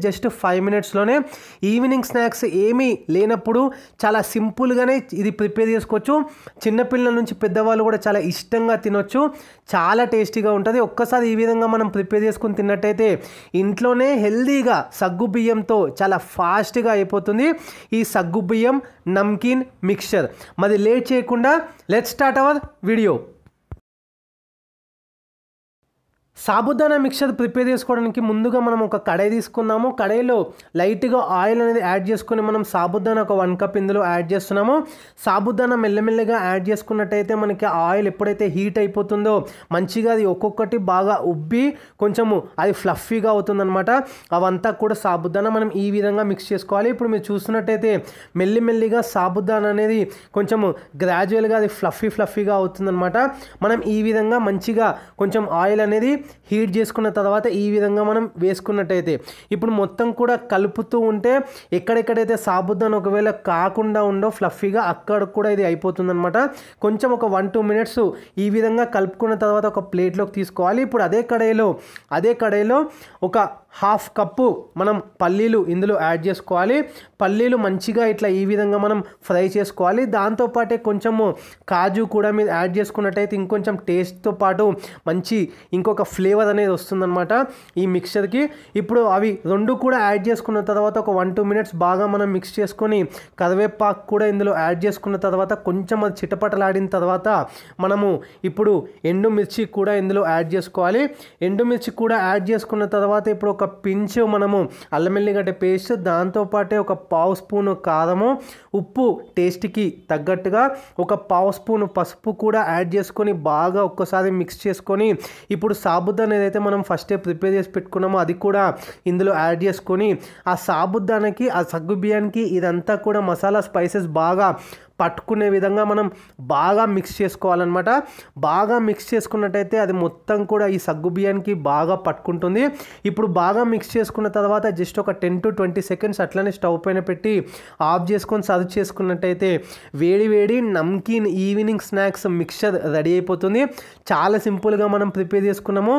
Just 5 మినిట్స్లోనే evening snacks ఏమీ లేనప్పుడు చాలా సింపుల్గానే ఇది ప్రిపేర్ చేసుకోవచ్చు. చిన్నపిల్లల నుంచి పెద్దవాళ్ళు కూడా చాలా ఇష్టంగా తినొచ్చు. చాలా టేస్టీగా ఉంటుంది. ఒక్కసారి ఈ విధంగా మనం ప్రిపేర్ చేసుకుని తిన్నట్టయితే ఇంట్లోనే హెల్దీగా సగ్గు బియ్యంతో చాలా ఫాస్ట్గా అయిపోతుంది ఈ సగ్గు బియ్యం నమ్కీన్ మిక్చర్. మరి లేట్ చేయకుండా let's start our video. Sabudana mixture prepare చేసుకోవడానికి ముందుగా మనం ఒక కడాయి తీసుకున్నాము. కడాయిలో లైట్గా ఆయిల్ అనేది యాడ్ చేసుకొని మనం సాబుదానా ఒక 1 కప్ ఇందులో యాడ్ చేస్తున్నాము. సాబుదానా మెల్లమెల్లగా యాడ్ చేసుకున్నట్టయితే మనకి ఆయిల్ ఎప్పుడైతే హీట్ అయిపోతుందో మంచిగా అది ఒక్కొక్కటి బాగా ఉబ్బి కొంచెము అది ఫ్లఫీగా అవుతుందన్నమాట. అవంతా కూడా సాబుదానా మనం ఈ విధంగా మిక్స్ చేసుకోవాలి. ఇప్పుడు మీరు చూస్తున్నట్టయితే మెల్లిమెల్లిగా సాబుదానా అనేది కొంచెము గ్రాడ్యువల్గా అది ఫ్లఫీగా అవుతుందన్నమాట. మనం ఈ విధంగా మంచిగా కొంచెం ఆయిల్ అనేది హీట్ చేసుకున్న తర్వాత ఈ విధంగా మనం వేసుకున్నట్టయితే ఇప్పుడు మొత్తం కూడా కలుపుతూ ఉంటే ఎక్కడెక్కడైతే సాబుదానా ఒకవేళ కాకుండా ఉండో ఫ్లఫీగా అక్కడ కూడా ఇది అయిపోతుందన్నమాట. కొంచెం ఒక 1-2 మినిట్స్ ఈ విధంగా కలుపుకున్న తర్వాత ఒక ప్లేట్లోకి తీసుకోవాలి. ఇప్పుడు అదే కడాయిలో ఒక 1/2 కప్పు మనం పల్లీలు ఇందులో యాడ్ చేసుకోవాలి. పల్లీలు మంచిగా ఇట్లా ఈ విధంగా మనం ఫ్రై చేసుకోవాలి. దాంతోపాటే కొంచెము కాజు కూడా మీరు యాడ్ చేసుకున్నట్టయితే ఇంకొంచెం టేస్ట్తో పాటు మంచి ఇంకొక ఫ్లేవర్ అనేది వస్తుందన్నమాట ఈ మిక్చర్కి. ఇప్పుడు అవి రెండు కూడా యాడ్ చేసుకున్న తర్వాత ఒక 1-2 మినిట్స్ బాగా మనం మిక్స్ చేసుకొని కరివేపాకు కూడా ఇందులో యాడ్ చేసుకున్న తర్వాత కొంచెం అది చిటపటలాడిన తర్వాత మనము ఇప్పుడు ఎండుమిర్చి కూడా ఇందులో యాడ్ చేసుకోవాలి. ఎండుమిర్చి కూడా యాడ్ చేసుకున్న తర్వాత ఇప్పుడు ఒక పించ్ మనము అల్లం వెల్లిగడ్డ పేస్ట్, దాంతోపాటే ఒక 1/2 స్పూను కారము, ఉప్పు టేస్ట్కి తగ్గట్టుగా ఒక 1/2 స్పూను పసుపు కూడా యాడ్ చేసుకొని బాగా ఒక్కసారి మిక్స్ చేసుకొని ఇప్పుడు సాబుదానా ఏదైతే మనం ఫస్టే ప్రిపేర్ చేసి పెట్టుకున్నామో అది కూడా ఇందులో యాడ్ చేసుకొని ఆ సాబుదానాకి ఆ సగ్గు బియ్యానికి ఇదంతా కూడా మసాలా స్పైసెస్ బాగా పట్టుకునే విధంగా మనం బాగా మిక్స్ చేసుకోవాలన్నమాట. బాగా మిక్స్ చేసుకున్నట్టయితే అది మొత్తం కూడా ఈ సగ్గు బియ్యానికి బాగా పట్టుకుంటుంది. ఇప్పుడు బాగా మిక్స్ చేసుకున్న తర్వాత జస్ట్ ఒక 10-20 సెకండ్స్ అట్లనే స్టవ్ పైన పెట్టి ఆఫ్ చేసుకొని సర్వ్ చేసుకున్నట్టయితే వేడి namkeen evening snacks mixture ready అయిపోతుంది. చాలా సింపుల్గా మనం ప్రిపేర్ చేసుకున్నాము.